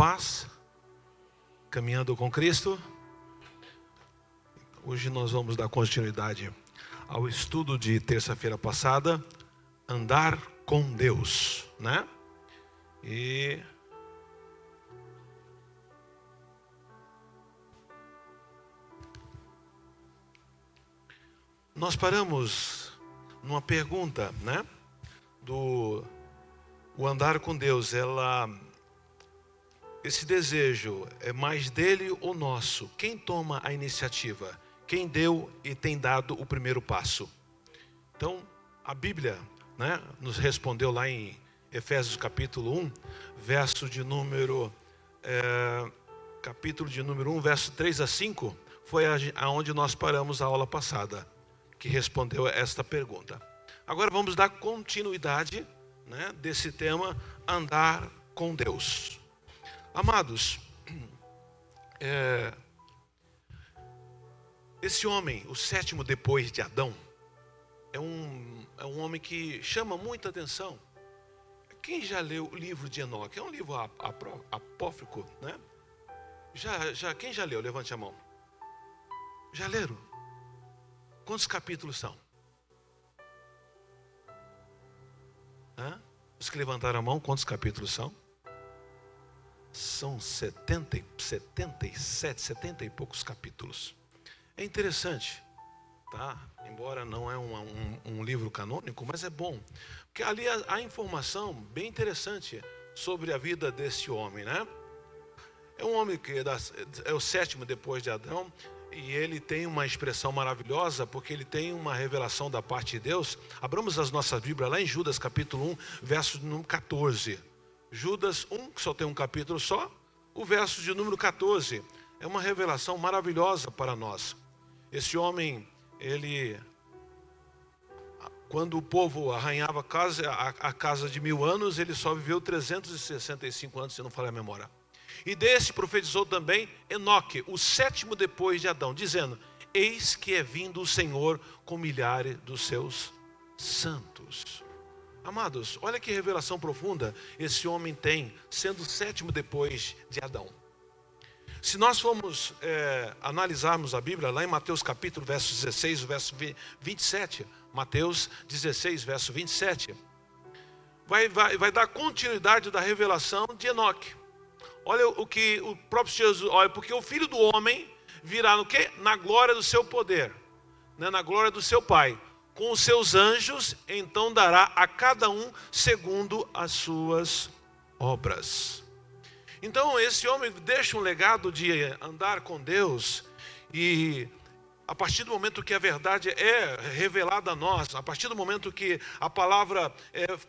paz, caminhando com Cristo. Hoje nós vamos dar continuidade ao estudo de terça-feira passada, andar com Deus, né? E nós paramos numa pergunta, né? O andar com Deus, esse desejo é mais dele ou nosso? Quem toma a iniciativa? Quem deu e tem dado o primeiro passo? Então, a Bíblia, né, nos respondeu lá em Efésios capítulo 1, capítulo de número 1, verso 3 a 5, foi aonde nós paramos a aula passada, que respondeu esta pergunta. Agora vamos dar continuidade, né, desse tema, andar com Deus. Amados, esse homem, o sétimo depois de Adão, é um homem que chama muita atenção. Quem já leu o livro de Enoque? É um livro apócrifo, né? Quem já leu? Levante a mão. Já leram? Quantos capítulos são? Os que levantaram a mão, quantos capítulos são? São 77, 70 e poucos capítulos. É interessante, tá? Embora não é um livro canônico, mas é bom. Porque ali há informação bem interessante sobre a vida desse homem, né? É um homem que é o sétimo depois de Adão. E ele tem uma expressão maravilhosa, porque ele tem uma revelação da parte de Deus. Abramos as nossas Bíblias lá em Judas capítulo 1, verso número 14. Judas 1, que só tem um capítulo só, o verso de número 14. É uma revelação maravilhosa para nós. Esse homem, quando o povo arranhava a casa de 1000 anos, ele só viveu 365 anos, se não falhar a memória. E desse profetizou também Enoque, o sétimo depois de Adão, dizendo: eis que é vindo o Senhor com milhares dos seus santos. Amados, olha que revelação profunda esse homem tem, sendo o sétimo depois de Adão. Se nós formos analisarmos a Bíblia, lá em Mateus capítulo, verso 16, verso 27, Mateus 16, verso 27, vai dar continuidade da revelação de Enoque. Olha o que o próprio Jesus, olha, porque o Filho do Homem virá no quê? Na glória do seu poder, né? Na glória do seu Pai. Com os seus anjos, então dará a cada um segundo as suas obras. Então esse homem deixa um legado de andar com Deus, e a partir do momento que a verdade é revelada a nós, a partir do momento que a palavra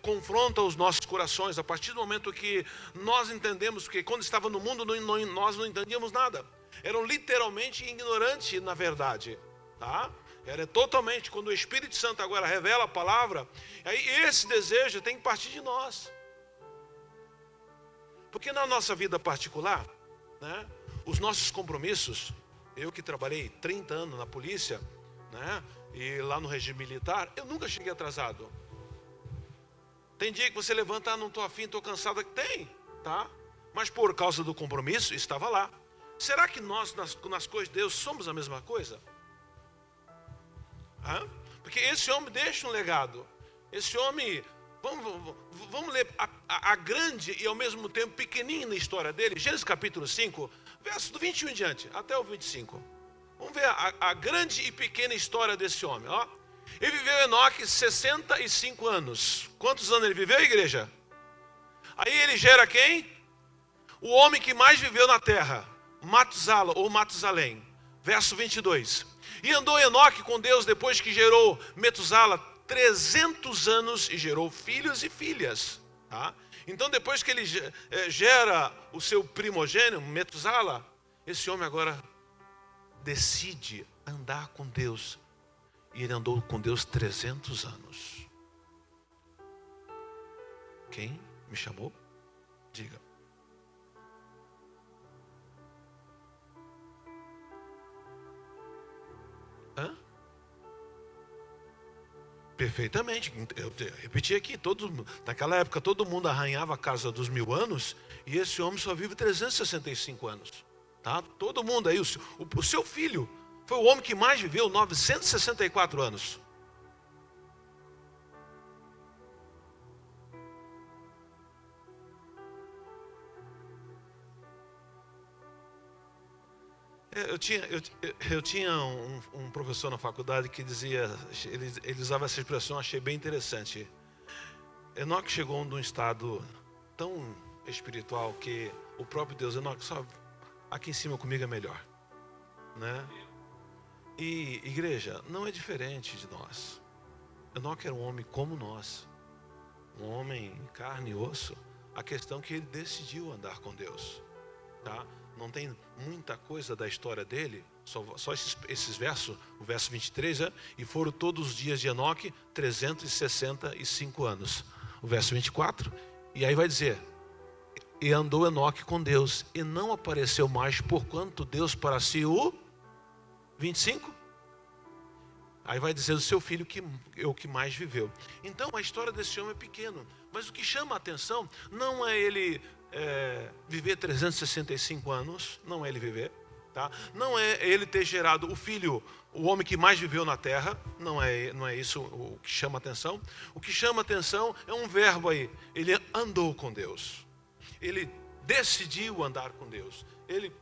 confronta os nossos corações, a partir do momento que nós entendemos que quando estava no mundo nós não entendíamos nada, eram literalmente ignorantes na verdade, tá? Era totalmente, quando o Espírito Santo agora revela a palavra, aí esse desejo tem que partir de nós. Porque na nossa vida particular, né, os nossos compromissos, eu que trabalhei 30 anos na polícia, né, e lá no regime militar, eu nunca cheguei atrasado. Tem dia que você levanta, não estou afim, estou cansado. Tem, tá? Mas por causa do compromisso, estava lá. Será que nós, nas coisas de Deus, somos a mesma coisa? Porque esse homem deixa um legado. Esse homem, vamos ler a grande e ao mesmo tempo pequenina história dele. Gênesis capítulo 5, verso do 21 em diante, até o 25. Vamos ver a grande e pequena história desse homem. Ó. Ele viveu, Enoque, 65 anos. Quantos anos ele viveu, igreja? Aí ele gera quem? O homem que mais viveu na terra, Matusala ou Matusalém. Verso 22. E andou Enoque com Deus depois que gerou Metusala 300 anos e gerou filhos e filhas. Tá? Então depois que ele gera o seu primogênito, Metusala, esse homem agora decide andar com Deus. E ele andou com Deus 300 anos. Quem me chamou? Diga. Perfeitamente. Eu repeti aqui, naquela época todo mundo arranhava a casa dos 1000 anos e esse homem só vive 365 anos. Tá? Todo mundo aí, o seu filho foi o homem que mais viveu, 964 anos. Eu tinha um professor na faculdade que dizia, ele usava essa expressão, achei bem interessante. Enoque chegou num estado tão espiritual que o próprio Deus, Enoque, só aqui em cima comigo é melhor, né? E igreja, não é diferente de nós. Enoque era um homem como nós, um homem carne e osso. A questão é que ele decidiu andar com Deus, tá? Não tem muita coisa da história dele, só esses versos, o verso 23, e foram todos os dias de Enoque 365 anos. O verso 24, e aí vai dizer, e andou Enoque com Deus, e não apareceu mais, porquanto Deus para si o 25. Aí vai dizer do seu filho que é o que mais viveu. Então a história desse homem é pequeno, mas o que chama a atenção não é ele viver 365 anos, não é ele viver, tá? Não é ele ter gerado o filho, o homem que mais viveu na terra, não é isso o que chama a atenção. O que chama a atenção é um verbo aí, ele andou com Deus, ele decidiu andar com Deus, ele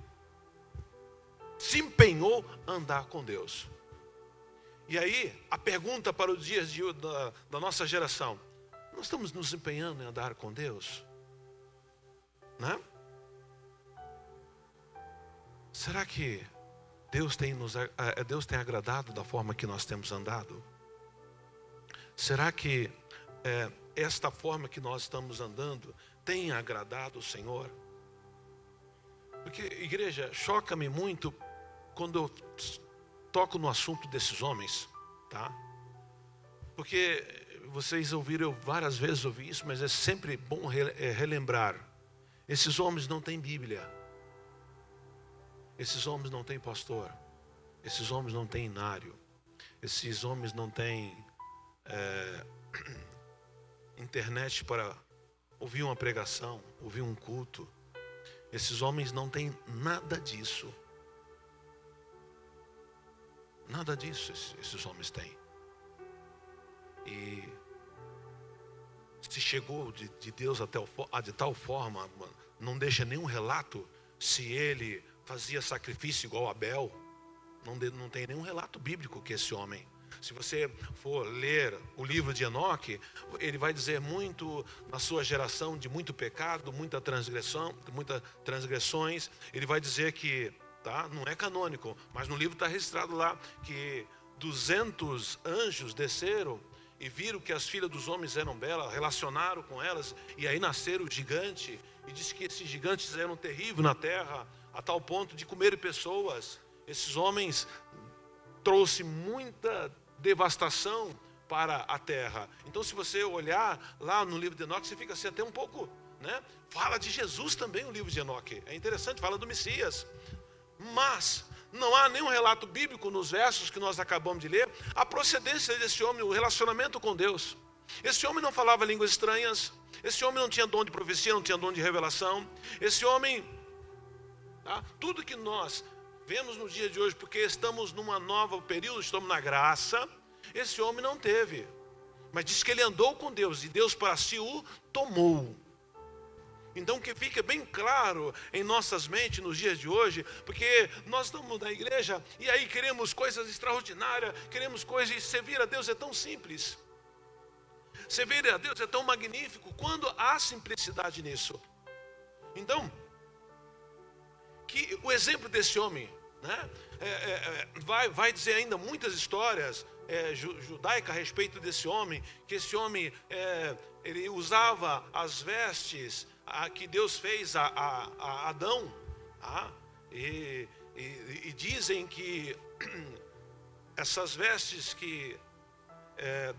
se empenhou a andar com Deus. E aí, a pergunta para os dias da nossa geração, nós estamos nos empenhando em andar com Deus? Né? Será que Deus tem agradado da forma que nós temos andado? Será que esta forma que nós estamos andando tem agradado o Senhor? Porque, igreja, choca-me muito quando eu toco no assunto desses homens, tá? Porque vocês ouviram, várias vezes ouvi isso, mas é sempre bom relembrar. Esses homens não têm Bíblia. Esses homens não têm pastor. Esses homens não têm inário. Esses homens não têm internet para ouvir uma pregação, ouvir um culto. Esses homens não têm nada disso. Nada disso esses homens têm. E se chegou de Deus de tal forma, não deixa nenhum relato se ele fazia sacrifício igual a Abel. Não tem nenhum relato bíblico que esse homem. Se você for ler o livro de Enoque, ele vai dizer muito na sua geração de muito pecado, muitas transgressões. Ele vai dizer que, tá, não é canônico, mas no livro está registrado lá que 200 anjos desceram e viram que as filhas dos homens eram belas, relacionaram com elas, e aí nasceram o gigante, e diz que esses gigantes eram terríveis na terra, a tal ponto de comer pessoas. Esses homens trouxeram muita devastação para a terra. Então, se você olhar lá no livro de Enoque, você fica assim até um pouco, né? Fala de Jesus também o livro de Enoque, é interessante, fala do Messias, mas não há nenhum relato bíblico nos versos que nós acabamos de ler, a procedência desse homem, o relacionamento com Deus. Esse homem não falava línguas estranhas, esse homem não tinha dom de profecia, não tinha dom de revelação, esse homem, tá? Tudo que nós vemos no dia de hoje, porque estamos numa nova período, estamos na graça, esse homem não teve, mas diz que ele andou com Deus, e Deus para si o tomou. Então que fique bem claro em nossas mentes nos dias de hoje, porque nós estamos na igreja e aí queremos coisas extraordinárias, queremos coisas, e servir a Deus é tão simples, servir a Deus é tão magnífico, quando há simplicidade nisso. Então, que o exemplo desse homem, né, vai dizer ainda muitas histórias judaicas a respeito desse homem, que esse homem ele usava as vestes que Deus fez a Adão, e dizem que essas vestes que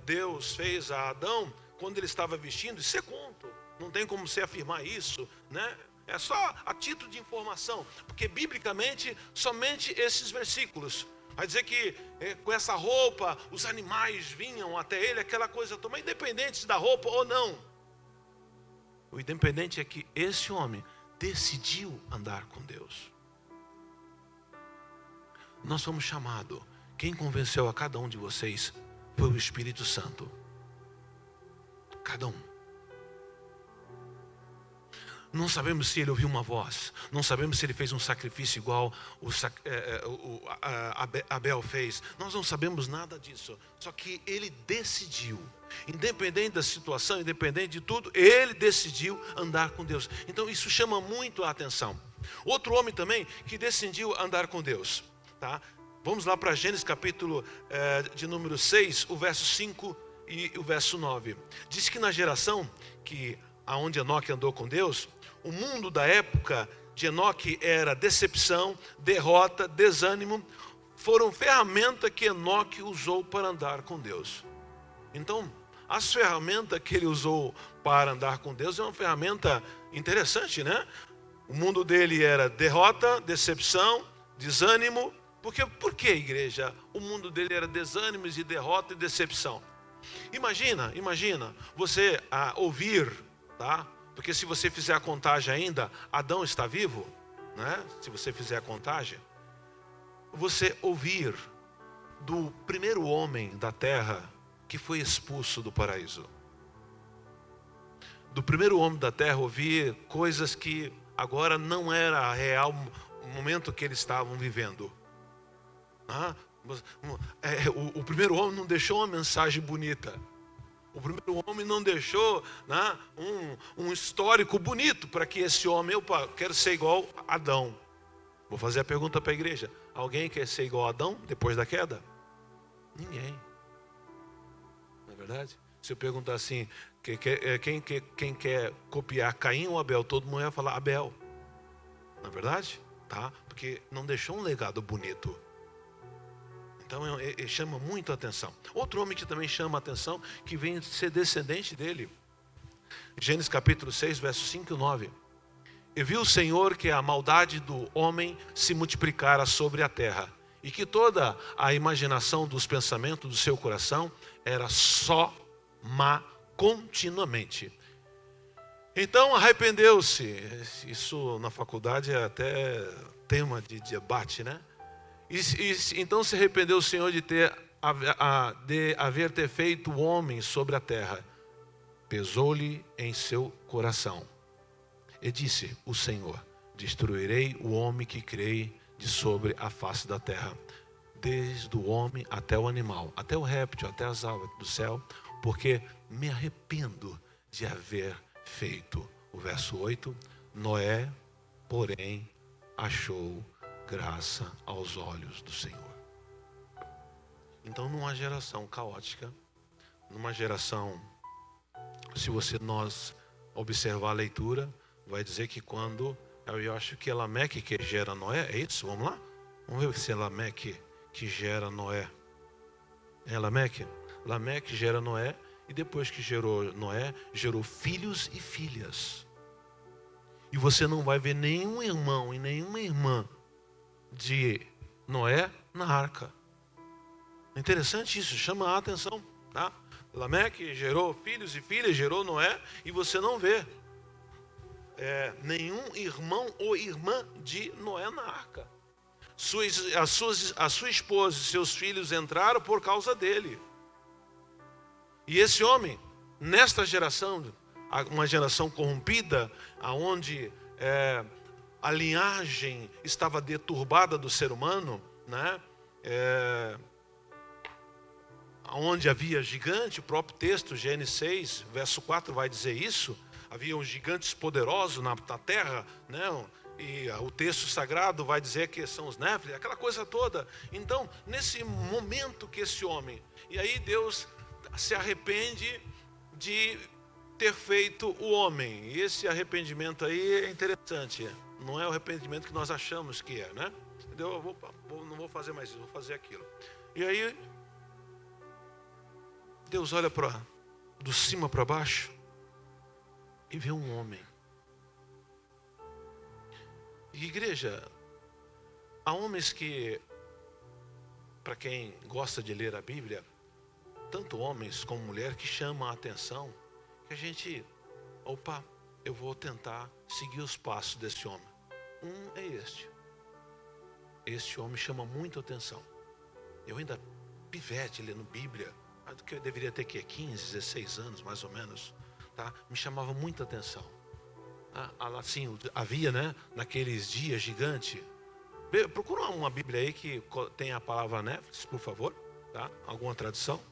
Deus fez a Adão, quando ele estava vestindo, isso é conto, não tem como você afirmar isso, né? É só a título de informação, porque biblicamente somente esses versículos, Vai dizer que com essa roupa os animais vinham até ele, aquela coisa toda, independente da roupa ou não. O independente é que esse homem decidiu andar com Deus. Nós fomos chamados. Quem convenceu a cada um de vocês foi o Espírito Santo. Cada um. Não sabemos se ele ouviu uma voz. Não sabemos se ele fez um sacrifício igual Abel fez. Nós não sabemos nada disso. Só que ele decidiu. Independente da situação, independente de tudo, ele decidiu andar com Deus. Então isso chama muito a atenção. Outro homem também que decidiu andar com Deus. Tá? Vamos lá para Gênesis capítulo de número 6, o verso 5 e o verso 9. Diz que na geração aonde Enoque andou com Deus, o mundo da época de Enoque era decepção, derrota, desânimo. Foram ferramentas que Enoque usou para andar com Deus. Então, as ferramentas que ele usou para andar com Deus é uma ferramenta interessante, né? O mundo dele era derrota, decepção, desânimo. Por que, igreja? O mundo dele era desânimos e derrota e decepção. Imagina você ouvir, tá? Porque se você fizer a contagem ainda, Adão está vivo, né? Se você fizer a contagem, você ouvir do primeiro homem da terra que foi expulso do paraíso. Do primeiro homem da terra ouvir coisas que agora não era real o momento que eles estavam vivendo. O primeiro homem não deixou uma mensagem bonita. O primeiro homem não deixou, né, um histórico bonito para que esse homem, eu quero ser igual a Adão. Vou fazer a pergunta para a igreja. Alguém quer ser igual a Adão depois da queda? Ninguém. Não é verdade? Se eu perguntar assim, quem quer copiar Caim ou Abel? Todo mundo vai falar Abel. Não é verdade? Tá? Porque não deixou um legado bonito. Então chama muito a atenção. Outro homem que também chama a atenção, que vem ser descendente dele. Gênesis capítulo 6, versos 5 e 9. E viu o Senhor que a maldade do homem se multiplicara sobre a terra, e que toda a imaginação dos pensamentos do seu coração era só má continuamente. Então arrependeu-se. Isso na faculdade é até tema de debate, né? Então se arrependeu o Senhor de haver feito o homem sobre a terra. Pesou-lhe em seu coração. E disse o Senhor: destruirei o homem que criei de sobre a face da terra, desde o homem até o animal, até o réptil, até as aves do céu, porque me arrependo de haver feito. O verso 8, Noé, porém, achou graça aos olhos do Senhor. Então, numa geração caótica, numa geração, se nós observar a leitura, vai dizer que quando, eu acho que é Lameque que gera Noé, é isso? Vamos lá? Vamos ver se é Lameque que gera Noé. É Lameque? Lameque gera Noé, e depois que gerou Noé, gerou filhos e filhas. E você não vai ver nenhum irmão e nenhuma irmã de Noé na arca. Interessante isso, chama a atenção, tá? Lameque gerou filhos e filhas, gerou Noé, e você não vê nenhum irmão ou irmã de Noé na arca. A sua esposa e seus filhos entraram por causa dele. E esse homem, nesta geração, uma geração corrompida, onde a linhagem estava deturbada do ser humano, né? Onde havia gigante, o próprio texto, Gênesis 6, verso 4 vai dizer isso. Havia gigantes poderosos na terra, né? E o texto sagrado vai dizer que são os Néfilim, aquela coisa toda. Então, nesse momento que esse homem, e aí Deus se arrepende de ter feito o homem. E esse arrependimento aí é interessante. Não é o arrependimento que nós achamos que é, né? Eu não vou fazer mais isso, vou fazer aquilo. E aí, Deus olha do cima para baixo e vê um homem. E igreja, há homens que para quem gosta de ler a Bíblia, tanto homens como mulheres, que chamam a atenção, que a gente, eu vou tentar seguir os passos desse homem. Um é este. Este homem chama muito atenção. Eu ainda pivete lendo Bíblia, que eu deveria ter 15, 16 anos mais ou menos, tá? Me chamava muita atenção. Assim, havia, né, naqueles dias gigantes. Procura uma Bíblia aí que tem a palavra Netflix, por favor, tá? Alguma tradução.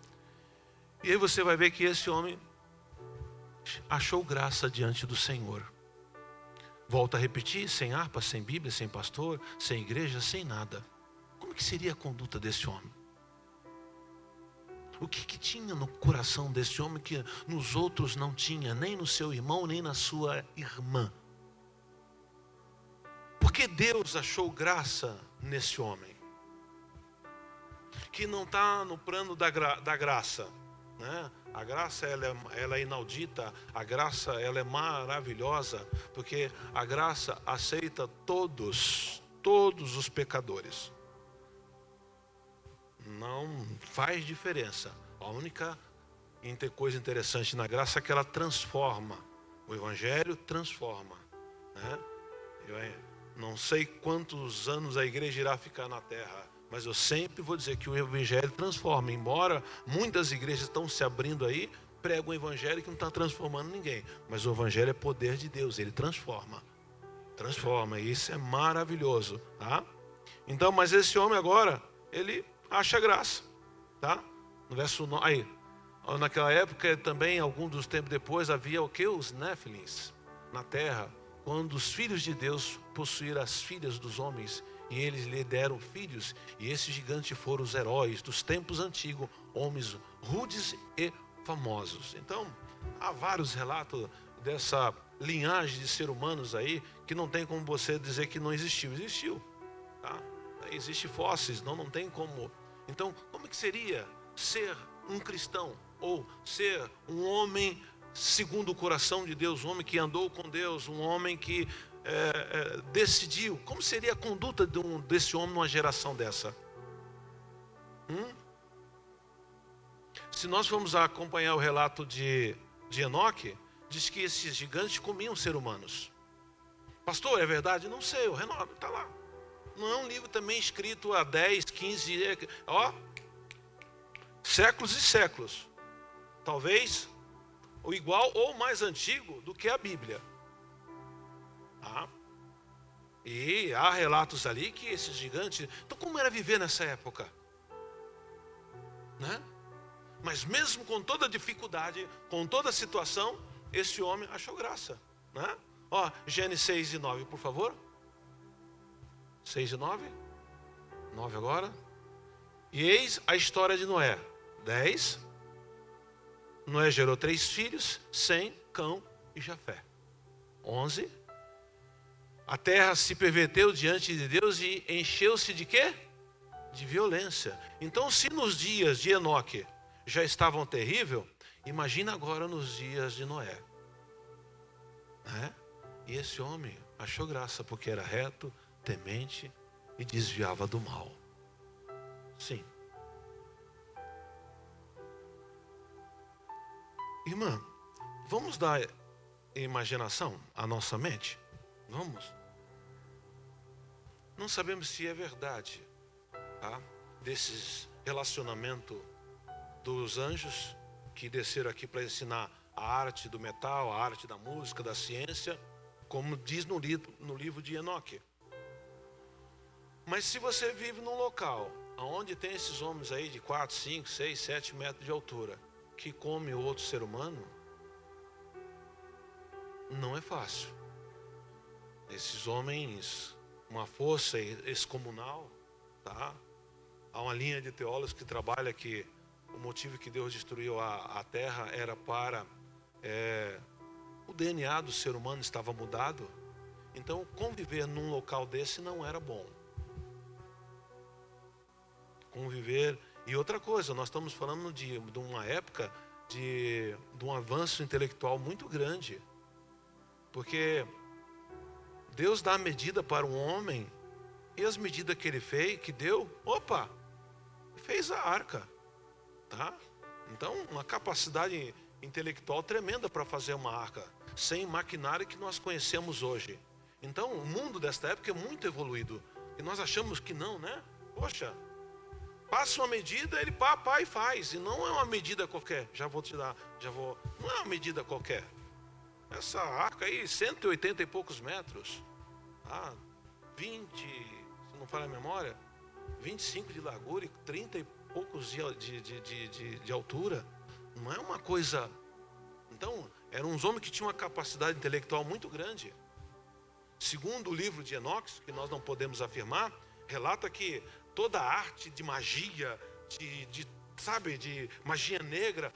E aí você vai ver que esse homem achou graça diante do Senhor. Volto a repetir, sem harpa, sem Bíblia, sem pastor, sem igreja, sem nada. Como que seria a conduta desse homem? O que tinha no coração desse homem que nos outros não tinha, nem no seu irmão, nem na sua irmã? Porque Deus achou graça nesse homem, que não está no plano da graça, né? A graça ela é inaudita, a graça ela é maravilhosa, porque a graça aceita todos os pecadores. Não faz diferença. A única coisa interessante na graça é que ela transforma. O Evangelho transforma, né? Não sei quantos anos a igreja irá ficar na terra, mas eu sempre vou dizer que o Evangelho transforma. Embora muitas igrejas estão se abrindo aí, pregam o Evangelho que não está transformando ninguém. Mas o Evangelho é poder de Deus, ele transforma. Transforma, e isso é maravilhoso, tá? Então, mas esse homem agora, ele acha graça, tá? No verso 9, aí, naquela época também, algum dos tempos depois, havia o que? Os Néfilins na terra, quando os filhos de Deus possuíram as filhas dos homens, e eles lhe deram filhos, e esses gigantes foram os heróis dos tempos antigos, homens rudes e famosos. Então, há vários relatos dessa linhagem de seres humanos aí, que não tem como você dizer que não existiu. Existiu, tá? Existem fósseis, não tem como. Então, como que seria ser um cristão, ou ser um homem segundo o coração de Deus, um homem que andou com Deus, um homem que decidiu? Como seria a conduta desse homem numa geração dessa? Se nós formos acompanhar o relato de Enoque, diz que esses gigantes comiam seres humanos. Pastor, é verdade? Não sei, o Renove está lá. Não é um livro também escrito há 10, 15, séculos e séculos. Talvez o igual ou mais antigo do que a Bíblia. E há relatos ali que esses gigantes... Então, como era viver nessa época? Né? Mas mesmo com toda a dificuldade, com toda a situação, esse homem achou graça, né? Gênesis 6 e 9, por favor. 6 e 9. 9 agora. E eis a história de Noé. 10. Noé gerou 3 filhos, Sem, Cão e Jafé. 11. A terra se perverteu diante de Deus e encheu-se de quê? De violência. Então, se nos dias de Enoque já estavam terríveis, imagina agora nos dias de Noé, né? E esse homem achou graça porque era reto, temente e desviava do mal. Sim. Irmã, vamos dar imaginação à nossa mente? Vamos? Não sabemos se é verdade, tá? Desses relacionamentos dos anjos que desceram aqui para ensinar a arte do metal, a arte da música, da ciência, como diz no livro de Enoque. Mas se você vive num local onde tem esses homens aí de 4, 5, 6, 7 metros de altura, que come outro ser humano, não é fácil. Esses homens, uma força excomunal, tá? Há uma linha de teólogos que trabalha que o motivo que Deus destruiu a terra era para... o DNA do ser humano estava mudado. Então, conviver num local desse não era bom. Conviver... E outra coisa, nós estamos falando de uma época de um avanço intelectual muito grande. Porque Deus dá a medida para um homem, e as medidas que ele fez, que deu, fez a arca, tá? Então, uma capacidade intelectual tremenda para fazer uma arca, sem maquinário que nós conhecemos hoje. Então, o mundo desta época é muito evoluído, e nós achamos que não, né? Poxa, passa uma medida, ele pá e faz, e não é uma medida qualquer. Não é uma medida qualquer. Essa arca aí, 180 e poucos metros, 20, se não falha a memória, 25 de largura e 30 e poucos de altura. Não é uma coisa... Então, eram uns homens que tinham uma capacidade intelectual muito grande. Segundo o livro de Enoque, que nós não podemos afirmar, relata que toda a arte de magia, de magia negra,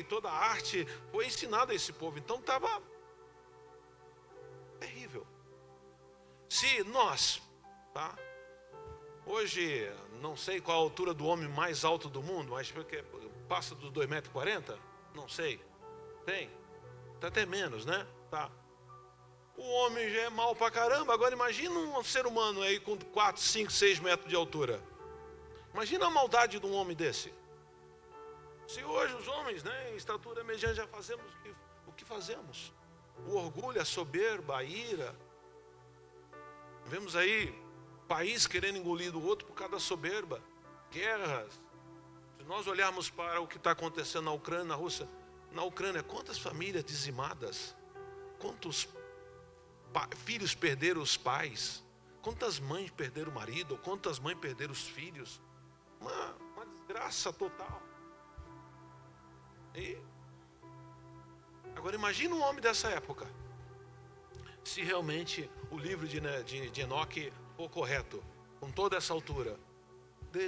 toda a arte foi ensinada a esse povo. Então estava terrível. Se nós, hoje, não sei qual a altura do homem mais alto do mundo, mas porque passa dos 2,40 m, não sei, tem, tá até menos, né? Tá. O homem já é mal pra caramba, agora imagina um ser humano aí com 4, 5, 6 metros de altura. Imagina a maldade de um homem desse. Se hoje os homens, né, em estatura mediana, já fazemos o que fazemos. O orgulho, a soberba, a ira. Vemos aí país querendo engolir do outro por causa da soberba. Guerras. Se nós olharmos para o que está acontecendo na Ucrânia, na Rússia, na Ucrânia, quantas famílias dizimadas, quantos filhos perderam os pais, quantas mães perderam o marido, quantas mães perderam os filhos. Uma desgraça total. E agora imagina um homem dessa época, se realmente o livro de Enoque for correto, com toda essa altura,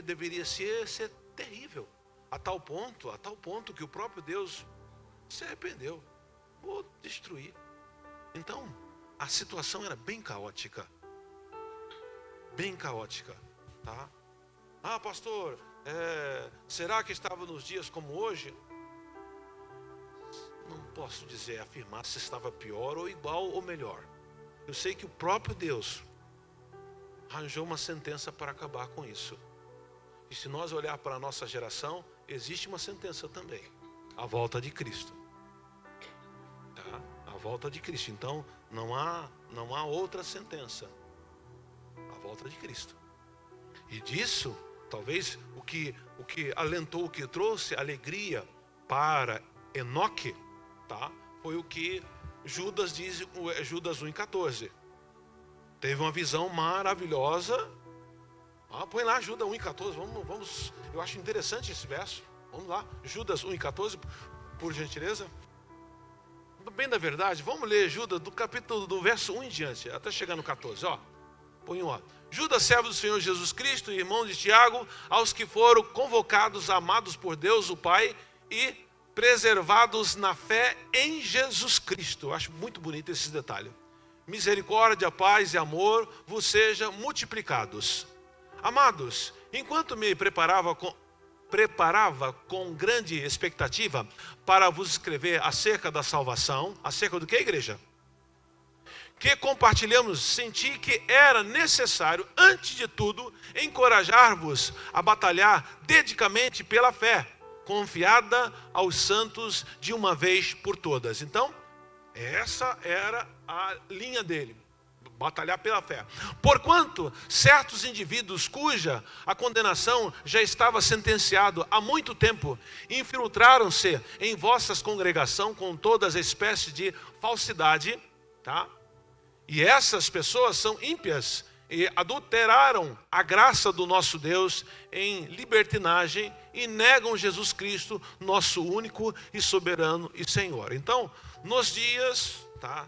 deveria ser terrível, a tal ponto que o próprio Deus se arrependeu, vou destruir. Então, a situação era bem caótica, tá? Pastor, será que estava nos dias como hoje? Não posso afirmar se estava pior ou igual ou melhor. Eu sei que o próprio Deus arranjou uma sentença para acabar com isso. E se nós olhar para a nossa geração, existe uma sentença também, a volta de Cristo, tá? A volta de Cristo. Então não há outra sentença, a volta de Cristo. E disso, talvez o que alentou, o que trouxe alegria para Enoque, tá? Foi o que Judas diz, Judas 1,14. Teve uma visão maravilhosa. Põe lá Judas 1,14. Vamos. Eu acho interessante esse verso. Vamos lá, Judas 1,14, por gentileza. Bem da verdade, vamos ler Judas do verso 1 em diante, até chegar no 14. Põe Judas, servo do Senhor Jesus Cristo, irmão de Tiago, aos que foram convocados, amados por Deus o Pai e preservados na fé em Jesus Cristo. Eu acho muito bonito esse detalhe. Misericórdia, paz e amor vos sejam multiplicados. Amados, enquanto me preparava com grande expectativa para vos escrever acerca da salvação, acerca do que, igreja? Que compartilhamos, senti que era necessário, antes de tudo, encorajar-vos a batalhar dedicamente pela fé, confiada aos santos de uma vez por todas. Então, essa era a linha dele, batalhar pela fé. Porquanto certos indivíduos cuja a condenação já estava sentenciado há muito tempo, infiltraram-se em vossas congregação com todas as espécies de falsidade, tá? E essas pessoas são ímpias e adulteraram a graça do nosso Deus em libertinagem e negam Jesus Cristo, nosso único e soberano e Senhor. Então, nos dias, tá,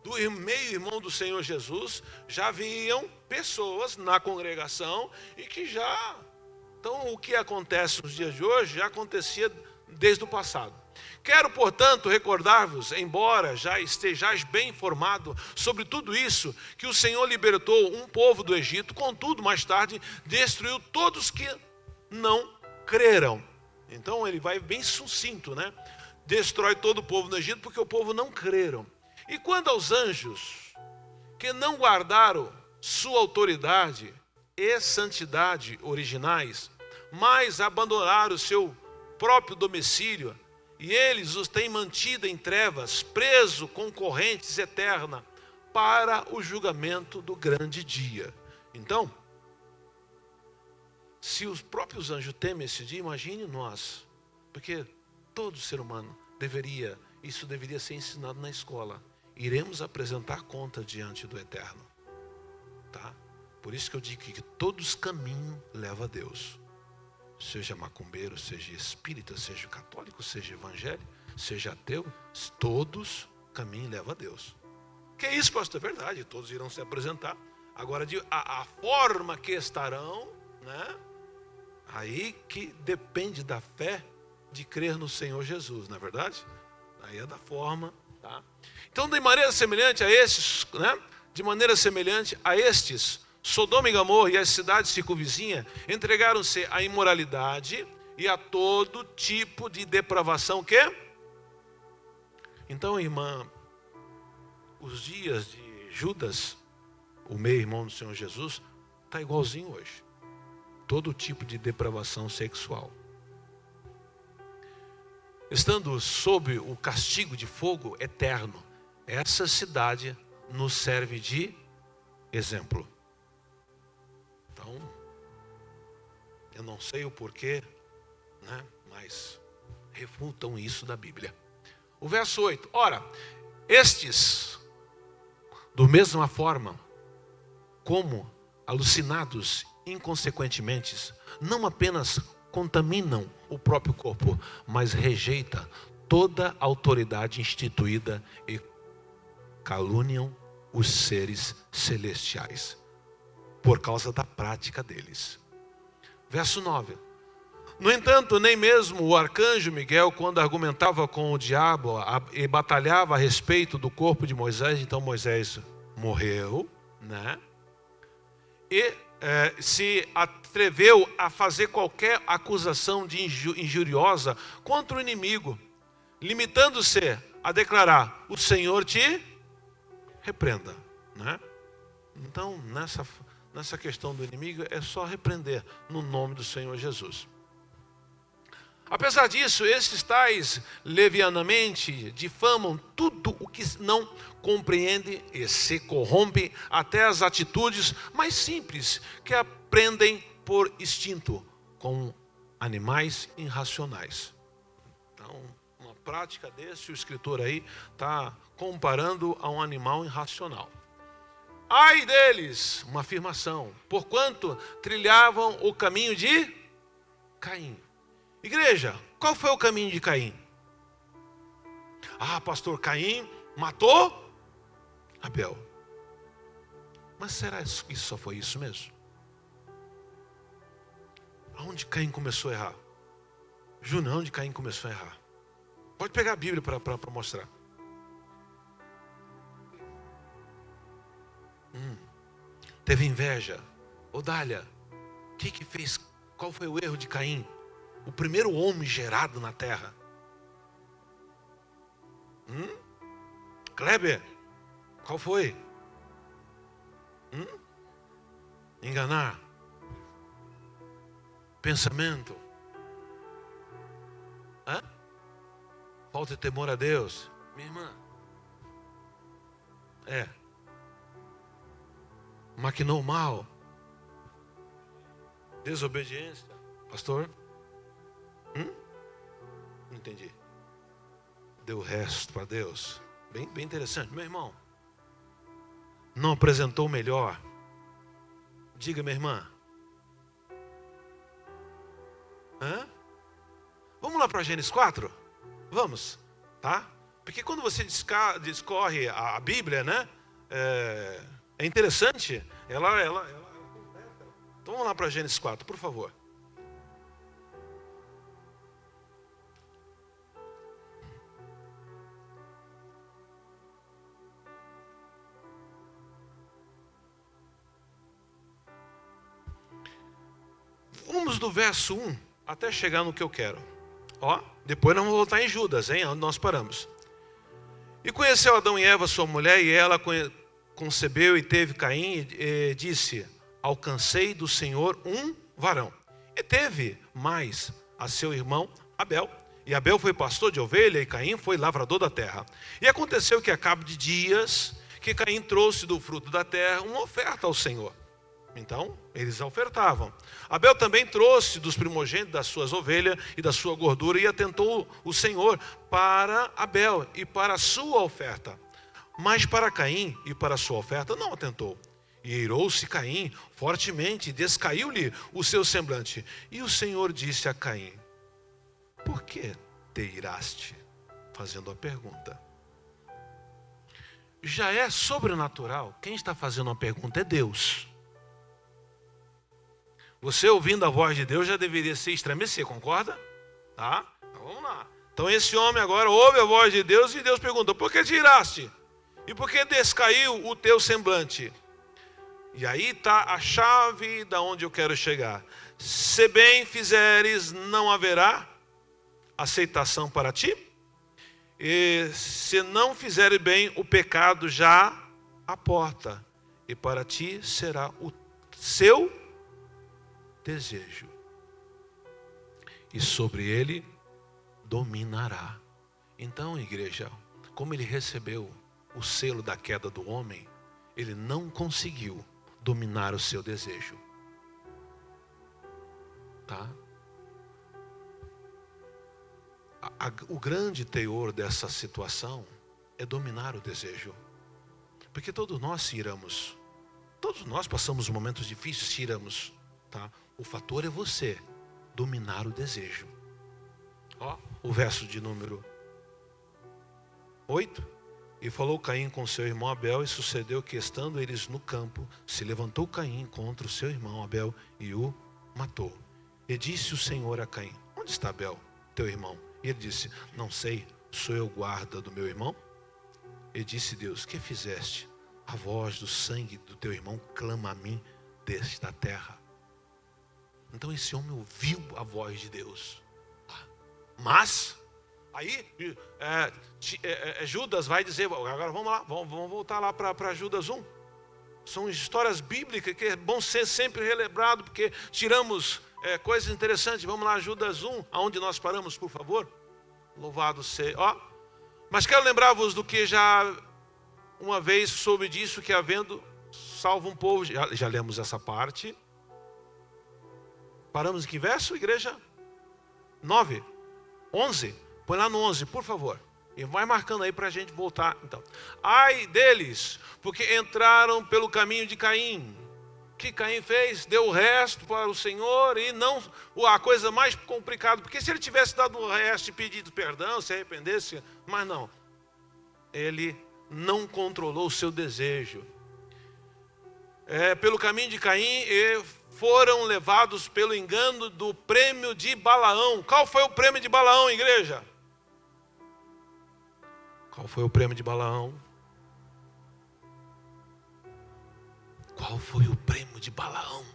do meio-irmão do Senhor Jesus, já haviam pessoas na congregação e que já... Então, o que acontece nos dias de hoje já acontecia desde o passado. Quero, portanto, recordar-vos, embora já estejais bem informado sobre tudo isso, que o Senhor libertou um povo do Egito, contudo, mais tarde, destruiu todos que não creram. Então, ele vai bem sucinto, né? Destrói todo o povo do Egito, porque o povo não creram. E quando aos anjos que não guardaram sua autoridade e santidade originais, mas abandonaram o seu próprio domicílio, e eles os têm mantido em trevas, preso com correntes eternas, para o julgamento do grande dia. Então, se os próprios anjos temem esse dia, imagine nós, porque todo ser humano isso deveria ser ensinado na escola. Iremos apresentar conta diante do Eterno, tá? Por isso que eu digo que todos os caminhos levam a Deus. Seja macumbeiro, seja espírita, seja católico, seja evangélico, seja ateu, todos caminhos levam a Deus. Que é isso, pastor? É verdade, todos irão se apresentar. Agora, a forma que estarão, né? Aí que depende da fé de crer no Senhor Jesus, não é verdade? Aí é da forma, tá? Então, de maneira semelhante a estes, né? De maneira semelhante a estes, Sodoma e Gomorra e as cidades circunvizinhas entregaram-se à imoralidade e a todo tipo de depravação que? Então, irmã, os dias de Judas, o meio-irmão do Senhor Jesus, está igualzinho hoje. Todo tipo de depravação sexual. Estando sob o castigo de fogo eterno, essa cidade nos serve de exemplo. Então, eu não sei o porquê, né? Mas refutam isso da Bíblia. O verso 8. Ora, estes, da mesma forma, como alucinados inconsequentemente, não apenas contaminam o próprio corpo, mas rejeitam toda autoridade instituída e caluniam os seres celestiais, por causa da prática deles. Verso 9. No entanto, nem mesmo o arcanjo Miguel, quando argumentava com o diabo e batalhava a respeito do corpo de Moisés, então Moisés morreu, né? E se atreveu a fazer qualquer acusação de injuriosa contra o inimigo, limitando-se a declarar: o Senhor te repreenda, né? Então, nessa questão do inimigo, é só repreender no nome do Senhor Jesus. Apesar disso, esses tais levianamente difamam tudo o que não compreende e se corrompe até as atitudes mais simples que aprendem por instinto, como animais irracionais. Então, uma prática desse, o escritor aí está comparando a um animal irracional. Ai deles, uma afirmação, porquanto trilhavam o caminho de Caim. Igreja, qual foi o caminho de Caim? Ah, pastor, Caim matou Abel. Mas será que só foi isso mesmo? Aonde Caim começou a errar? Júnior, onde Caim começou a errar? Pode pegar a Bíblia para mostrar. Teve inveja. Odália, o que fez? Qual foi o erro de Caim? O primeiro homem gerado na terra. Kleber, qual foi? Enganar. Pensamento. Falta de temor a Deus. Minha irmã. Maquinou mal. Desobediência. Pastor? Não entendi. Deu o resto para Deus. Bem interessante. Meu irmão, não apresentou o melhor. Diga, minha irmã. Vamos lá para Gênesis 4? Vamos, tá? Porque quando você discorre a Bíblia, né? É interessante. Ela Então vamos lá para Gênesis 4, por favor. Vamos do verso 1 até chegar no que eu quero. Depois nós vamos voltar em Judas, hein? Onde nós paramos. E conheceu Adão e Eva, sua mulher, e ela concebeu e teve Caim, e disse: alcancei do Senhor um varão. E teve mais a seu irmão Abel. E Abel foi pastor de ovelha e Caim foi lavrador da terra. E aconteceu que, a cabo de dias, que Caim trouxe do fruto da terra uma oferta ao Senhor. Então, eles ofertavam. Abel também trouxe dos primogênitos das suas ovelhas e da sua gordura, e atentou o Senhor para Abel e para a sua oferta. Mas para Caim e para a sua oferta não atentou. E irou-se Caim fortemente, e descaiu-lhe o seu semblante. E o Senhor disse a Caim: por que te iraste? Fazendo a pergunta. Já é sobrenatural. Quem está fazendo a pergunta é Deus. Você ouvindo a voz de Deus já deveria se estremecer, concorda? Tá? Então vamos lá. Então esse homem agora ouve a voz de Deus e Deus pergunta: por que te iraste? E por que descaiu o teu semblante? E aí está a chave da onde eu quero chegar. Se bem fizeres, não haverá aceitação para ti. E se não fizeres bem, o pecado já à porta. E para ti será o seu desejo. E sobre ele dominará. Então, igreja, como ele recebeu o selo da queda do homem, ele não conseguiu dominar o seu desejo. Tá? O grande teor dessa situação é dominar o desejo. Porque todos nós se iramos. Todos nós passamos momentos difíceis, se iramos. Tá? O fator é você dominar o desejo. Ó, o verso de número 8. E falou Caim com seu irmão Abel, e sucedeu que, estando eles no campo, se levantou Caim contra o seu irmão Abel e o matou. E disse o Senhor a Caim: onde está Abel, teu irmão? E ele disse: não sei, sou eu guarda do meu irmão? E disse Deus: que fizeste? A voz do sangue do teu irmão clama a mim desta terra. Então esse homem ouviu a voz de Deus. Mas aí Judas vai dizer, agora vamos lá, vamos voltar lá para Judas 1. São histórias bíblicas que é bom ser sempre relembrado, porque tiramos coisas interessantes. Vamos lá, Judas 1, aonde nós paramos, por favor. Louvado seja. Mas quero lembrar-vos do que já uma vez soube disso, que havendo salvo um povo. Já lemos essa parte. Paramos em que verso, igreja? 9, 11. Põe lá no 11, por favor. E vai marcando aí para a gente voltar. Então, ai deles, porque entraram pelo caminho de Caim. O que Caim fez? Deu o resto para o Senhor, e não a coisa mais complicada. Porque se ele tivesse dado o resto e pedido perdão, se arrependesse, mas não. Ele não controlou o seu desejo. Pelo caminho de Caim, e foram levados pelo engano do prêmio de Balaão. Qual foi o prêmio de Balaão, igreja? Qual foi o prêmio de Balaão? Qual foi o prêmio de Balaão?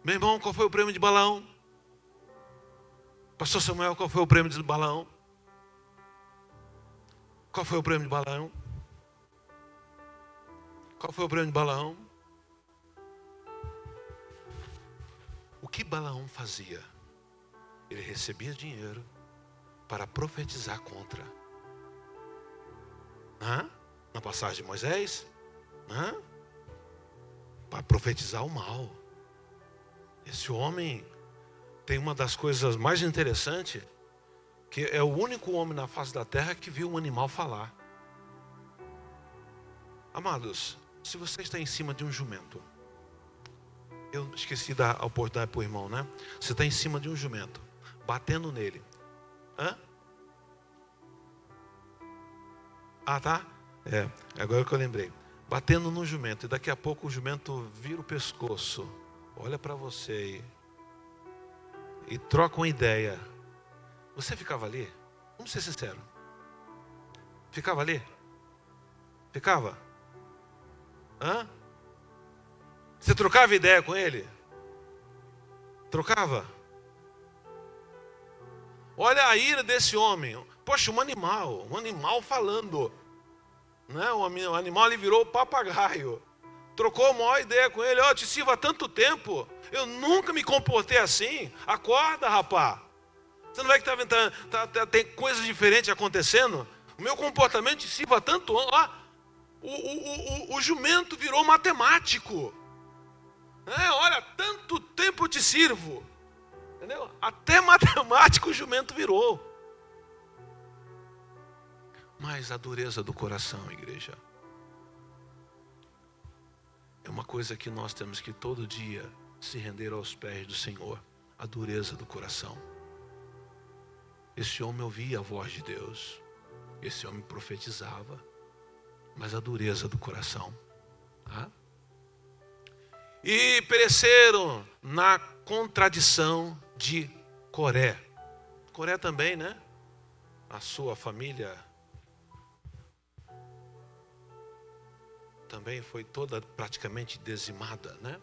Meu irmão, qual foi o prêmio de Balaão? Pastor Samuel, qual foi o prêmio de Balaão? Qual foi o prêmio de Balaão? Qual foi o prêmio de Balaão? O que Balaão fazia? Ele recebia dinheiro para profetizar contra. Na passagem de Moisés, para profetizar o mal. Esse homem tem uma das coisas mais interessantes, que é o único homem na face da terra que viu um animal falar. Amados, se você está em cima de um jumento, eu esqueci de dar a oportunidade para o irmão, né? Você está em cima de um jumento, batendo nele. Tá? Agora que eu lembrei. Batendo no jumento, e daqui a pouco o jumento vira o pescoço, olha para você e troca uma ideia. Você ficava ali? Vamos ser sinceros. Ficava ali? Ficava? Você trocava ideia com ele? Trocava? Olha a ira desse homem. Poxa, um animal falando. Né? O animal ali virou papagaio. trocou a maior ideia com ele. Te sirvo há tanto tempo, eu nunca me comportei assim. Acorda, rapá. Você não vê que tem coisas diferentes acontecendo? O meu comportamento te sirvo há tanto ano. O jumento virou matemático. Olha, tanto tempo eu te sirvo. Entendeu? Até matemático o jumento virou. Mas a dureza do coração, igreja, é uma coisa que nós temos que todo dia se render aos pés do Senhor. A dureza do coração. Esse homem ouvia a voz de Deus. Esse homem profetizava. Mas a dureza do coração. E pereceram na contradição de Coré. Coré também, né? A sua família também foi toda praticamente dizimada, né?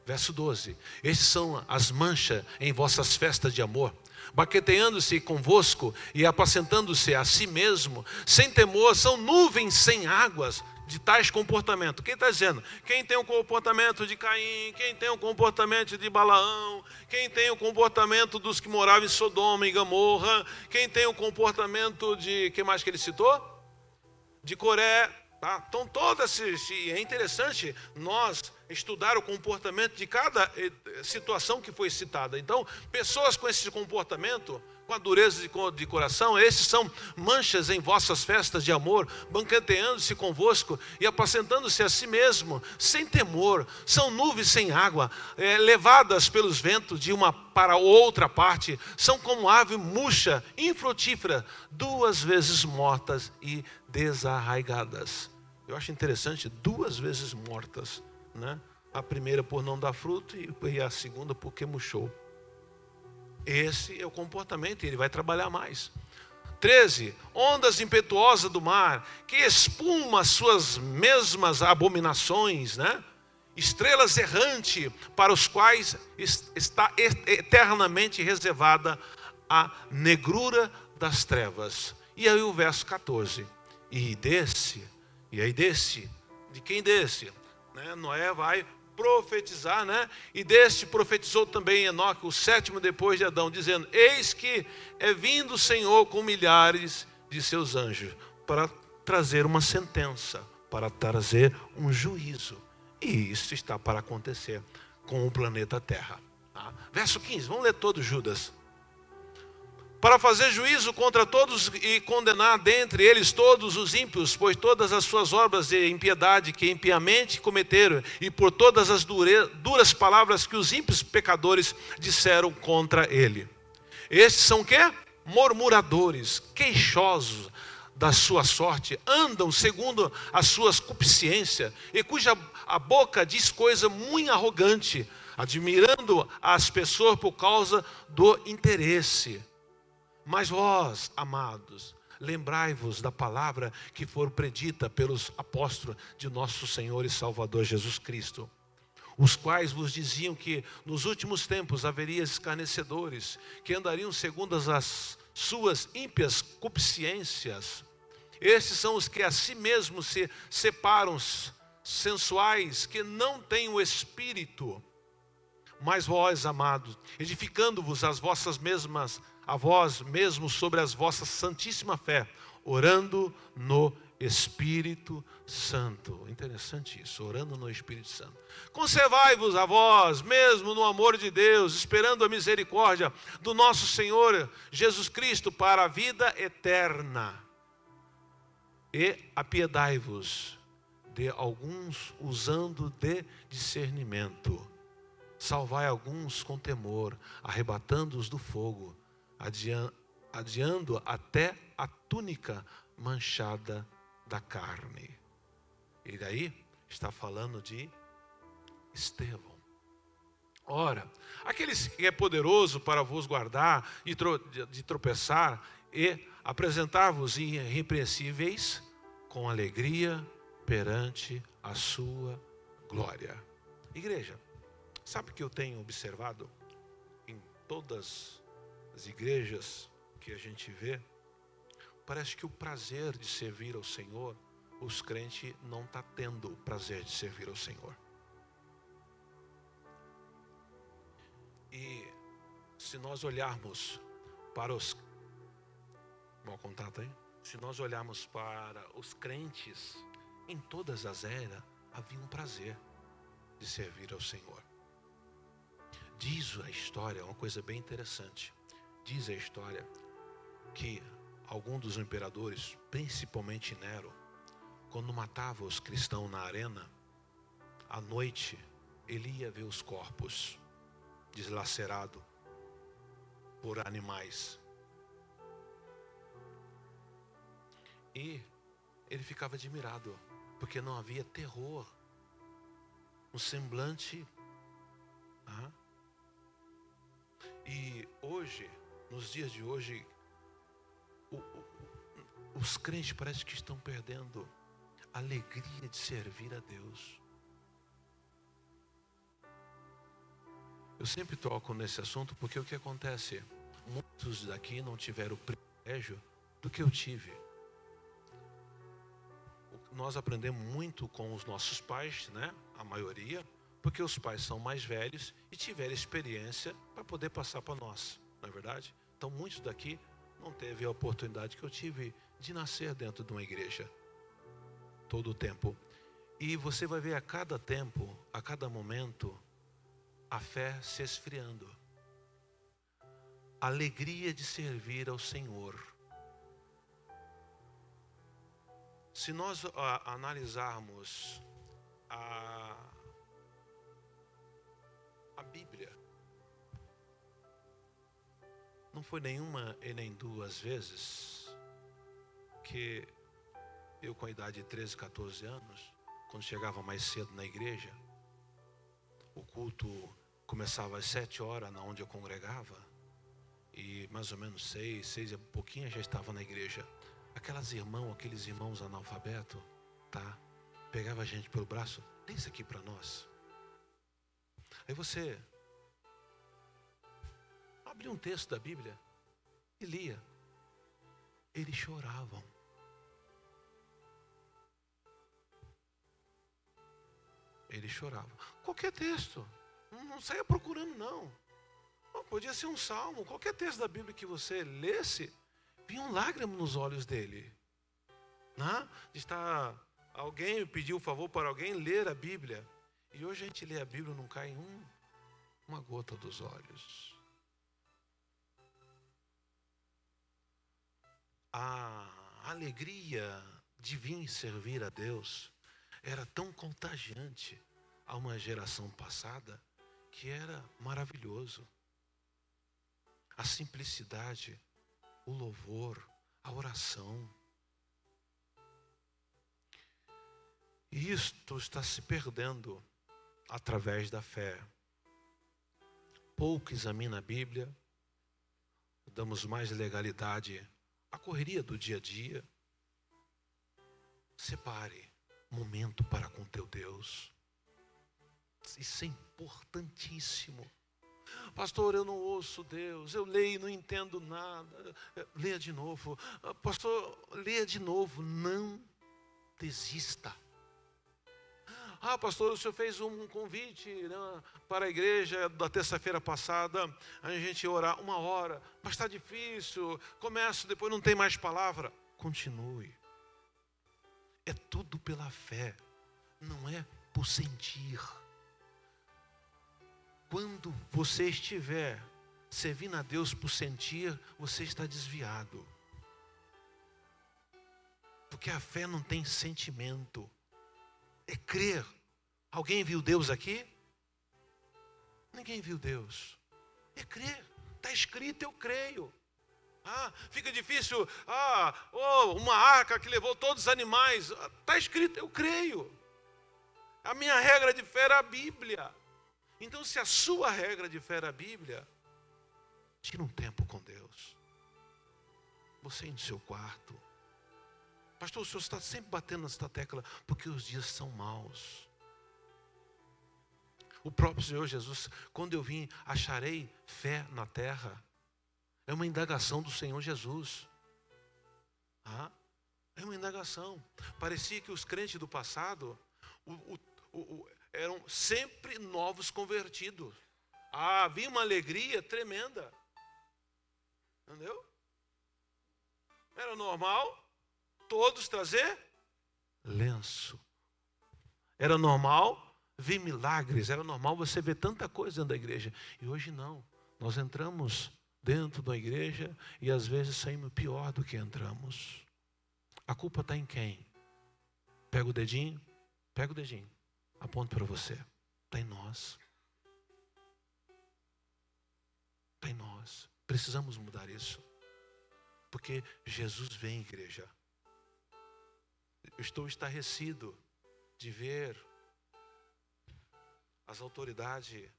Verso 12. Estes são as manchas em vossas festas de amor, baqueteando-se convosco e apacentando-se a si mesmo, sem temor, são nuvens sem águas de tais comportamentos. Quem está dizendo? Quem tem o comportamento de Caim, quem tem o comportamento de Balaão, quem tem o comportamento dos que moravam em Sodoma e Gomorra, quem tem o comportamento de, que mais que ele citou? De Coré. Então todas é interessante nós estudar o comportamento de cada situação que foi citada. Então, pessoas com esse comportamento, com a dureza de coração, esses são manchas em vossas festas de amor, banqueteando-se convosco e apacentando-se a si mesmo, sem temor, são nuvens sem água, levadas pelos ventos de uma para outra parte, são como ave murcha, infrutífera, 2 vezes mortas e desarraigadas. Eu acho interessante, 2 vezes mortas, né? A primeira por não dar fruto e a segunda porque murchou. Esse é o comportamento, e ele vai trabalhar mais. 13, ondas impetuosas do mar, que espuma as suas mesmas abominações, né? Estrelas errantes, para os quais está eternamente reservada a negrura das trevas. E aí o verso 14, de quem desse? Né? Noé vai profetizar, né? E deste profetizou também Enoque, o 7º depois de Adão, dizendo: eis que é vindo o Senhor com milhares de seus anjos, para trazer uma sentença, para trazer um juízo. E isso está para acontecer com o planeta Terra. Verso 15, vamos ler todo Judas. Para fazer juízo contra todos e condenar dentre eles todos os ímpios, pois todas as suas obras de impiedade que impiamente cometeram, e por todas as duras palavras que os ímpios pecadores disseram contra ele. Estes são o quê? Murmuradores, queixosos da sua sorte, andam segundo as suas concupiscências, e cuja a boca diz coisa muito arrogante, admirando as pessoas por causa do interesse. Mas vós, amados, lembrai-vos da palavra que foi predita pelos apóstolos de nosso Senhor e Salvador Jesus Cristo, os quais vos diziam que nos últimos tempos haveria escarnecedores, que andariam segundo as suas ímpias concupiscências. Estes são os que a si mesmos se separam, sensuais, que não têm o Espírito. Mas vós, amados, edificando-vos a vós mesmos sobre as vossas santíssima fé, orando no Espírito Santo. Interessante isso, orando no Espírito Santo. Conservai-vos a vós mesmo no amor de Deus, esperando a misericórdia do nosso Senhor Jesus Cristo para a vida eterna. E apiedai-vos de alguns usando de discernimento. Salvai alguns com temor, arrebatando-os do fogo, adiando até a túnica manchada da carne. E daí está falando de Estevão. Ora, aquele que é poderoso para vos guardar de tropeçar e apresentar-vos irrepreensíveis com alegria perante a sua glória. Igreja, sabe o que eu tenho observado em todas as igrejas que a gente vê? Parece que o prazer de servir ao Senhor os crentes não estão tendo o prazer de servir ao Senhor. E se nós olharmos para os... Bom contato aí? Se nós olharmos para os crentes, em todas as eras, havia um prazer de servir ao Senhor. Diz a história, uma coisa bem interessante. Diz a história que algum dos imperadores, principalmente Nero, quando matava os cristãos na arena, à noite ele ia ver os corpos deslacerados por animais. E ele ficava admirado, porque não havia terror no semblante. E hoje, nos dias de hoje, os crentes parece que estão perdendo a alegria de servir a Deus. Eu sempre toco nesse assunto porque o que acontece? Muitos daqui não tiveram o privilégio do que eu tive. Nós aprendemos muito com os nossos pais, né? A maioria, porque os pais são mais velhos e tiveram experiência para poder passar para nós, não é verdade? Então muitos daqui não teve a oportunidade que eu tive de nascer dentro de uma igreja todo o tempo. E você vai ver a cada tempo, a cada momento, a fé se esfriando. A alegria de servir ao Senhor. Se nós analisarmos a Bíblia, não foi nenhuma e nem duas vezes que eu, com a idade de 13, 14 anos, quando chegava mais cedo na igreja, o culto começava às 7 horas, na onde eu congregava, e mais ou menos 6 e pouquinho já estava na igreja. Aqueles irmãos analfabetos, tá? Pegava a gente pelo braço, lê isso aqui para nós. Aí você abria um texto da Bíblia e lia. Eles choravam. Eles choravam. Qualquer texto. Não saia procurando, não. Podia ser um salmo. Qualquer texto da Bíblia que você lesse, vinham lágrimas nos olhos dele. Alguém pediu o favor para alguém ler a Bíblia. E hoje a gente lê a Bíblia e não cai uma gota dos olhos. A alegria de vir servir a Deus era tão contagiante a uma geração passada que era maravilhoso. A simplicidade, o louvor, a oração. E isto está se perdendo através da fé. Pouco examina a Bíblia, damos mais legalidade à correria do dia a dia. Separe momento para com teu Deus. Isso é importantíssimo. Pastor, eu não ouço Deus, eu leio e não entendo nada. Leia de novo. Pastor, leia de novo. Não desista. Pastor, o senhor fez um convite, né, para a igreja da terça-feira passada, a gente ia orar 1 hora, mas está difícil, começo, depois não tem mais palavra. Continue. É tudo pela fé, não é por sentir. Quando você estiver servindo a Deus por sentir, você está desviado. Porque a fé não tem sentimento. É crer. Alguém viu Deus aqui? Ninguém viu Deus. É crer. Está escrito, eu creio. Fica difícil. Uma arca que levou todos os animais. Está escrito, eu creio. A minha regra de fé era a Bíblia. Então, se a sua regra de fé era a Bíblia, tira um tempo com Deus. Você ir no seu quarto. Pastor, o senhor está sempre batendo nessa tecla, porque os dias são maus. O próprio Senhor Jesus, quando eu vim, acharei fé na terra. É uma indagação do Senhor Jesus. É uma indagação. Parecia que os crentes do passado eram sempre novos convertidos. Havia uma alegria tremenda. Entendeu? Era normal todos trazer lenço. Era normal ver milagres. Era normal você ver tanta coisa dentro da igreja. E hoje não. Nós entramos dentro da igreja e às vezes saímos pior do que entramos. A culpa está em quem? Pega o dedinho, aponto para você. Está em nós. Está em nós. Precisamos mudar isso. Porque Jesus vem, igreja. Eu estou estarrecido de ver as autoridades,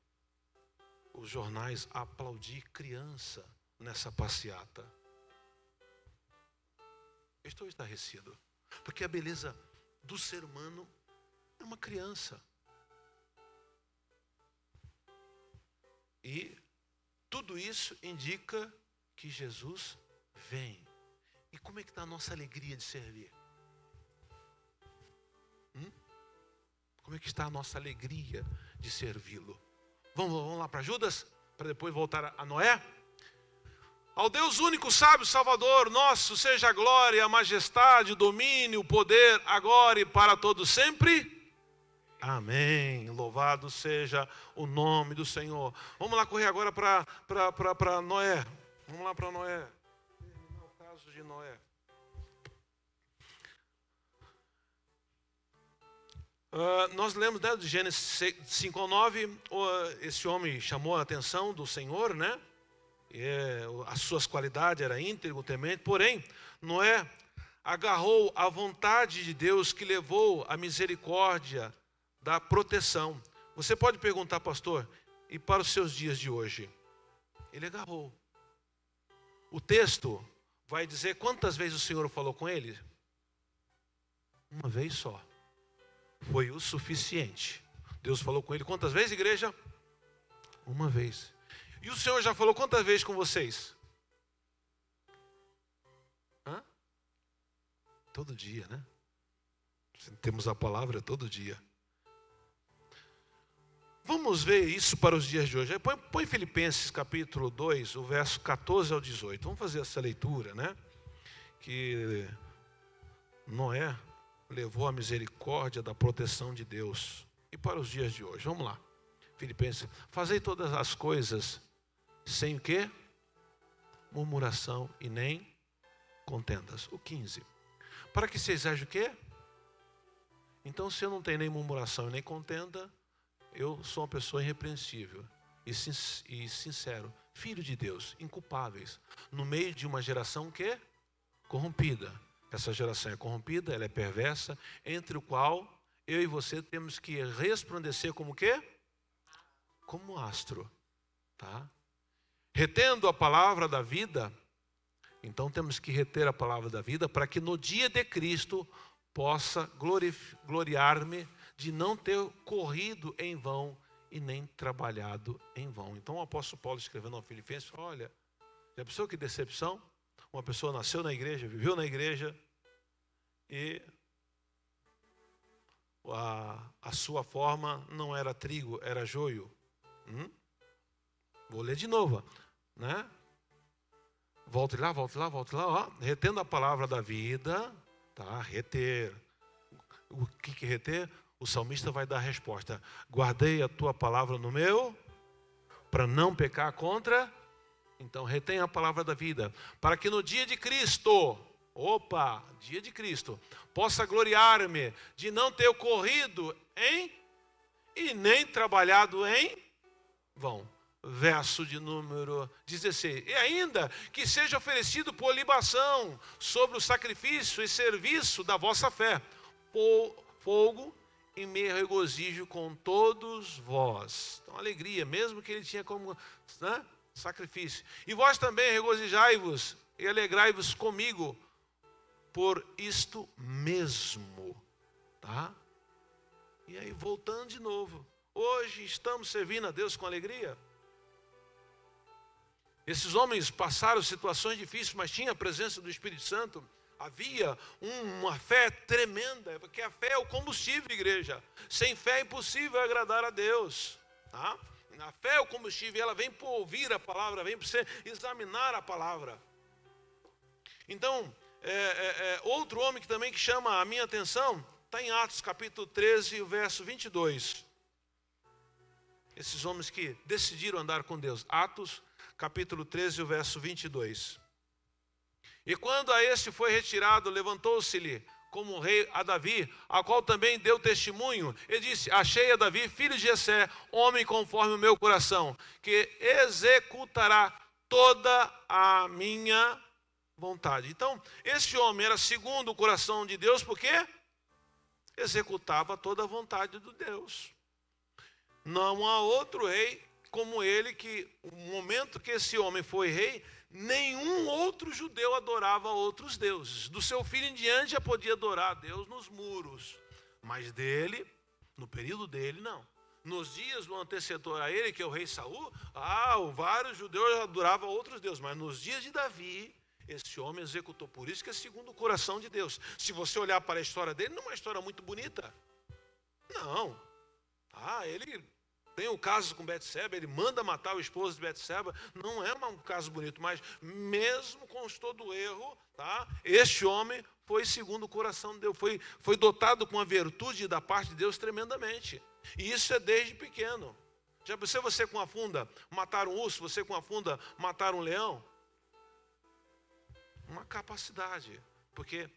os jornais aplaudir criança nessa passeata. Eu estou estarrecido. Porque a beleza do ser humano é uma criança. E tudo isso indica que Jesus vem. E como é que está a nossa alegria de servir? Como é que está a nossa alegria de servi-lo? Vamos lá para Judas? Para depois voltar a Noé? Ao Deus único, sábio, Salvador, nosso, seja a glória, a majestade, o domínio, o poder, agora e para todos sempre. Amém. Louvado seja o nome do Senhor. Vamos lá correr agora para Noé. Vamos lá para Noé. Terminar o caso de Noé. Nós lemos, né, de Gênesis 5:9, esse homem chamou a atenção do Senhor, né? As suas qualidades eram íntegro, temente, porém, Noé agarrou a vontade de Deus que levou a misericórdia da proteção. Você pode perguntar, pastor, e para os seus dias de hoje? Ele agarrou. O texto vai dizer quantas vezes o Senhor falou com ele? Uma vez só. Foi o suficiente. Deus falou com ele quantas vezes, igreja? Uma vez. E o Senhor já falou quantas vezes com vocês? Todo dia, né? Temos a palavra todo dia. Vamos ver isso para os dias de hoje. Põe Filipenses capítulo 2, o verso 14 ao 18. Vamos fazer essa leitura, né? Que Noé levou a misericórdia da proteção de Deus. E para os dias de hoje, vamos lá. Filipenses, fazei todas as coisas sem o quê? Murmuração e nem contendas. O 15. Para que vocês ajam o quê? Então, se eu não tenho nem murmuração e nem contenda, eu sou uma pessoa irrepreensível e sincero, filho de Deus, inculpáveis, no meio de uma geração que é corrompida. Essa geração é corrompida, ela é perversa, entre o qual eu e você temos que resplandecer como quê? Como astro, tá? Retendo a palavra da vida, então temos que reter a palavra da vida para que no dia de Cristo possa gloriar-me de não ter corrido em vão e nem trabalhado em vão. Então o apóstolo Paulo escrevendo aos Filipenses, olha, já pensou que decepção? Uma pessoa nasceu na igreja, viveu na igreja e a sua forma não era trigo, era joio. Vou ler de novo, né? Volte lá, ó. Retendo a palavra da vida, tá? Reter. O que é reter? O salmista vai dar a resposta. Guardei a tua palavra no meu, para não pecar contra. Então retenha a palavra da vida, para que no dia de Cristo, dia de Cristo, possa gloriar-me de não ter corrido e nem trabalhado em vão. Verso de número 16. E ainda que seja oferecido por libação sobre o sacrifício e serviço da vossa fé, fogo e me regozijo com todos vós. Então, alegria, mesmo que ele tinha como, né, sacrifício. E vós também regozijai-vos e alegrai-vos comigo por isto mesmo, tá? E aí, voltando de novo, hoje estamos servindo a Deus com alegria? Esses homens passaram situações difíceis, mas tinha a presença do Espírito Santo. Havia uma fé tremenda, porque a fé é o combustível, igreja. Sem fé é impossível agradar a Deus. Tá? A fé é o combustível, ela vem por ouvir a palavra, vem por você examinar a palavra. Então, outro homem que chama a minha atenção, está em Atos capítulo 13, verso 22. Esses homens que decidiram andar com Deus. Atos capítulo 13, verso 22. E quando a este foi retirado, levantou-se-lhe como rei a Davi, a qual também deu testemunho, e disse: achei a Davi, filho de Jessé, homem conforme o meu coração, que executará toda a minha vontade. Então, esse homem era segundo o coração de Deus, porque executava toda a vontade de Deus. Não há outro rei como ele, que o momento que esse homem foi rei, nenhum outro judeu adorava outros deuses. Do seu filho em diante já podia adorar a Deus nos muros, mas dele, no período dele, não. Nos dias do antecessor a ele, que é o rei Saul, vários judeus adoravam outros deuses, mas nos dias de Davi, esse homem executou. Por isso que é segundo o coração de Deus. Se você olhar para a história dele, não é uma história muito bonita. Não. Ele tem um caso com Betseba, ele manda matar o esposo de Betseba. Não é um caso bonito, mas mesmo com todo o erro, este homem foi segundo o coração de Deus. Foi dotado com a virtude da parte de Deus tremendamente. E isso é desde pequeno. Já pensou você com a funda matar um urso, você com a funda matar um leão? Uma capacidade, porque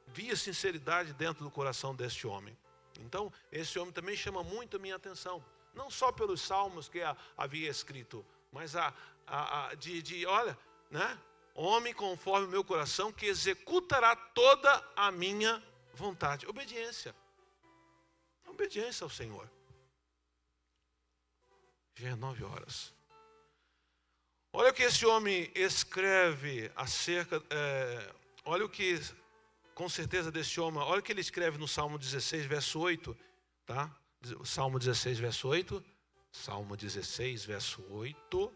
via sinceridade dentro do coração deste homem. Então, esse homem também chama muito a minha atenção. Não só pelos salmos que havia escrito, mas olha, né? Homem conforme o meu coração, que executará toda a minha vontade. Obediência. Obediência ao Senhor. Já é 9 horas. Olha o que esse homem escreve acerca... olha o que, com certeza, desse homem... Olha o que ele escreve no Salmo 16, verso 8. Tá? Salmo 16, verso 8. Salmo 16, verso 8.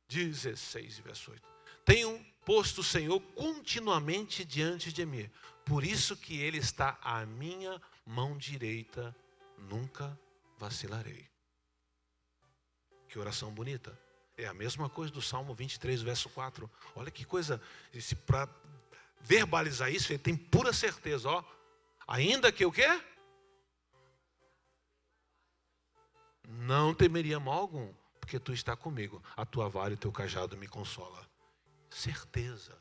16, verso 8. Tenho posto o Senhor continuamente diante de mim. Por isso que Ele está à minha mão direita. Nunca vacilarei. Que oração bonita. É a mesma coisa do Salmo 23, verso 4. Olha que coisa, para verbalizar isso, ele tem pura certeza. Ainda que o quê? Não temeria mal algum, porque tu está comigo. A tua vara e o teu cajado me consola. Certeza.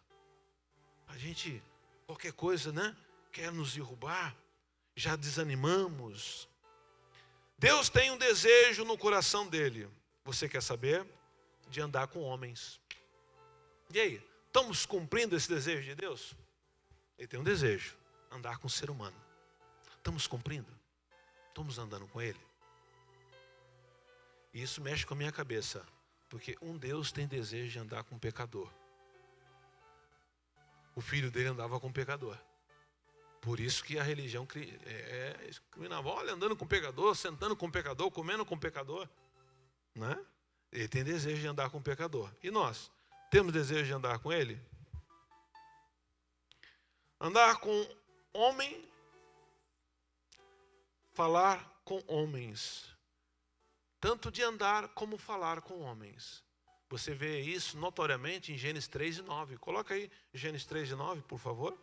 A gente, qualquer coisa, né? Quer nos derrubar, já desanimamos. Deus tem um desejo no coração dele. Você quer saber? De andar com homens. E aí, estamos cumprindo esse desejo de Deus? Ele tem um desejo, andar com o ser humano. Estamos cumprindo? Estamos andando com ele? E isso mexe com a minha cabeça, porque um Deus tem desejo de andar com um pecador. O filho dele andava com um pecador. Por isso que a religião criminava. Olha, andando com pecador, sentando com pecador, comendo com pecador, né? Ele tem desejo de andar com o pecador. E nós? Temos desejo de andar com ele? Andar com homem, falar com homens. Tanto de andar como falar com homens. Você vê isso notoriamente em Gênesis 3 e 9. Coloca aí Gênesis 3 e 9, por favor.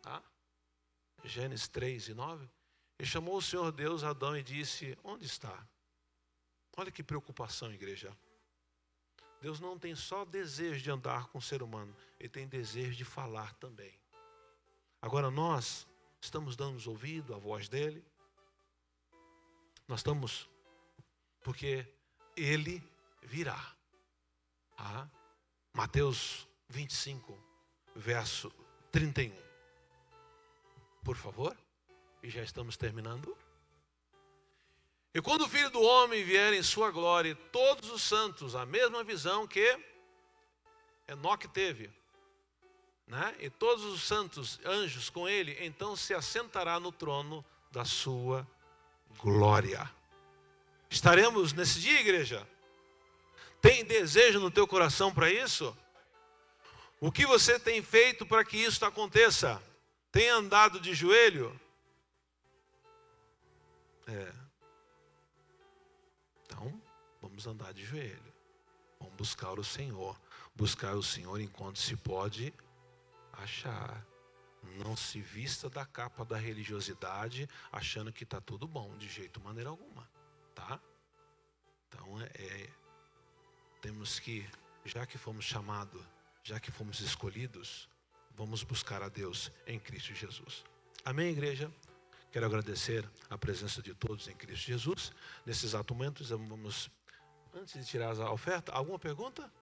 Tá? Gênesis 3 e 9. E chamou o Senhor Deus a Adão e disse: onde está? Olha que preocupação, igreja. Deus não tem só desejo de andar com o ser humano, Ele tem desejo de falar também. Agora nós estamos dando ouvido à voz dEle. Nós estamos, porque Ele virá. Mateus 25, verso 31. Por favor, e já estamos terminando. E quando o Filho do Homem vier em sua glória, todos os santos, a mesma visão que Enoque teve, né? E todos os santos, anjos com ele, então se assentará no trono da sua glória. Estaremos nesse dia, igreja? Tem desejo no teu coração para isso? O que você tem feito para que isso aconteça? Tem andado de joelho? Então, vamos andar de joelho. Vamos buscar o Senhor. Buscar o Senhor enquanto se pode achar. Não se vista da capa da religiosidade achando que está tudo bom, de jeito, maneira alguma. Tá? Então, temos que, já que fomos chamados, já que fomos escolhidos, vamos buscar a Deus em Cristo Jesus. Amém, igreja? Quero agradecer a presença de todos em Cristo Jesus. Nesses exato momentos, vamos, antes de tirar a oferta, alguma pergunta?